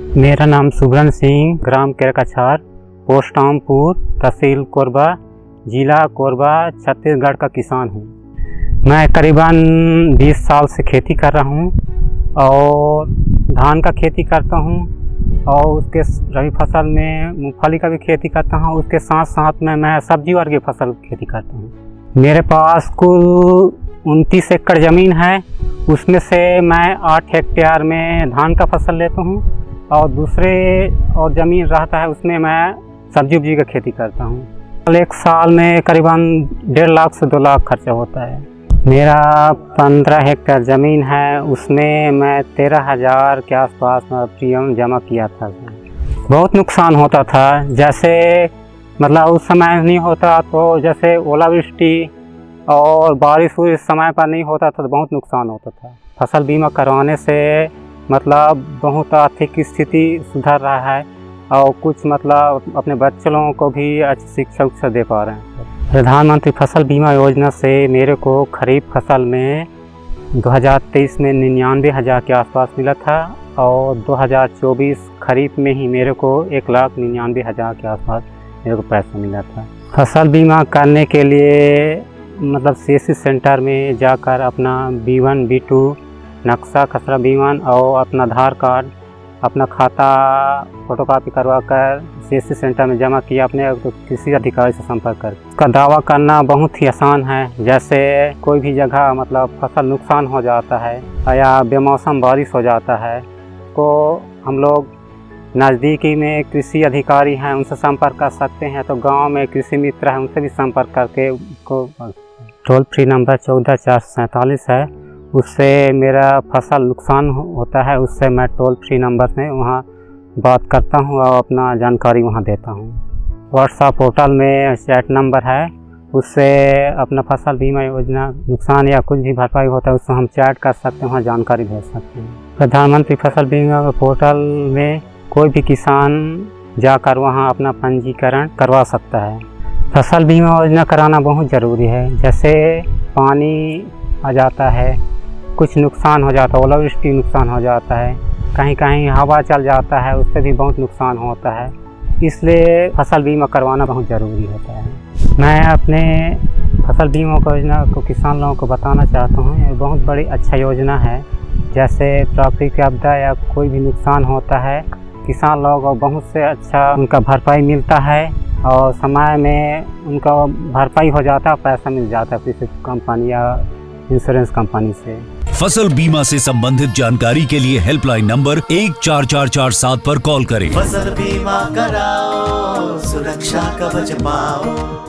मेरा नाम सुब्रन सिंह, ग्राम केरकाछार, पोस्ट आमपुर, तहसील कोरबा, जिला कोरबा, छत्तीसगढ़ का किसान हूँ। मैं करीबन 20 साल से खेती कर रहा हूँ और धान का खेती करता हूँ और उसके रबी फसल में मूंगफली का भी खेती करता हूँ। उसके साथ साथ में मैं सब्जी वर्ग की फसल खेती करता हूँ। मेरे पास कुल 29 एकड़ ज़मीन है। उसमें से मैं 8 हेक्टेयर में धान का फसल लेता हूँ और दूसरे और ज़मीन रहता है उसमें मैं सब्जी का खेती करता हूँ। एक साल में करीबन 1.5 लाख से 2 लाख खर्चा होता है। मेरा 15 हेक्टेयर ज़मीन है, उसमें मैं 13,000 के आसपास प्रीमियम जमा किया था। बहुत नुकसान होता था, जैसे मतलब उस समय नहीं होता तो जैसे ओलावृष्टि और बारिश समय पर नहीं होता था तो बहुत नुकसान होता था। फसल बीमा करवाने से मतलब बहुत आर्थिक स्थिति सुधर रहा है और कुछ मतलब अपने बच्चे लोगों को भी अच्छी शिक्षा दे पा रहे हैं। प्रधानमंत्री फसल बीमा योजना से मेरे को खरीफ फसल में 2023 में 99,000 के आसपास मिला था और 2024 खरीफ में ही मेरे को 1,99,000 के आसपास मेरे को पैसा मिला था। फसल बीमा करने के लिए मतलब CSC सेंटर में जाकर अपना B1 B2 नक्शा खसरा B1 और अपना आधार कार्ड, अपना खाता फोटोकॉपी करवा कर CSC सेंटर में जमा किया। अपने तो किसी अधिकारी से संपर्क कर उसका दावा करना बहुत ही आसान है। जैसे कोई भी जगह मतलब फसल नुकसान हो जाता है या बेमौसम बारिश हो जाता है तो हम लोग नज़दीकी में कृषि अधिकारी हैं उनसे संपर्क कर सकते हैं। तो गांव में कृषि मित्र हैं उनसे भी संपर्क करके उनको टोल फ्री नंबर 14,447 है, उससे मेरा फसल नुकसान होता है, उससे मैं टोल फ्री नंबर से वहाँ बात करता हूँ और अपना जानकारी वहाँ देता हूँ। व्हाट्सएप पोर्टल में चैट नंबर है, उससे अपना फसल बीमा योजना नुकसान या कुछ भी भरपाई होता है उससे हम चैट कर सकते हैं, वहाँ जानकारी भेज सकते हैं। प्रधानमंत्री फसल बीमा पोर्टल में कोई भी किसान जाकर वहाँ अपना पंजीकरण करवा सकता है। फसल बीमा योजना कराना बहुत ज़रूरी है। जैसे पानी आ जाता है, कुछ नुकसान हो जाता है, ओलावृष्टि नुकसान हो जाता है, कहीं कहीं हवा चल जाता है, उससे भी बहुत नुकसान होता है। इसलिए फसल बीमा करवाना बहुत ज़रूरी होता है। मैं अपने फसल बीमा योजना को किसान लोगों को बताना चाहता हूँ, ये बहुत बड़ी अच्छा योजना है। जैसे प्राकृतिक आपदा या कोई भी नुकसान होता है, किसान लोगों को बहुत से अच्छा उनका भरपाई मिलता है और समय में उनका भरपाई हो जाता है, पैसा मिल जाता है किसी कंपनी या इंश्योरेंस कंपनी से। फसल बीमा से संबंधित जानकारी के लिए हेल्पलाइन नंबर 14447 पर कॉल करें। फसल बीमा कराओ, सुरक्षा कवच पाओ।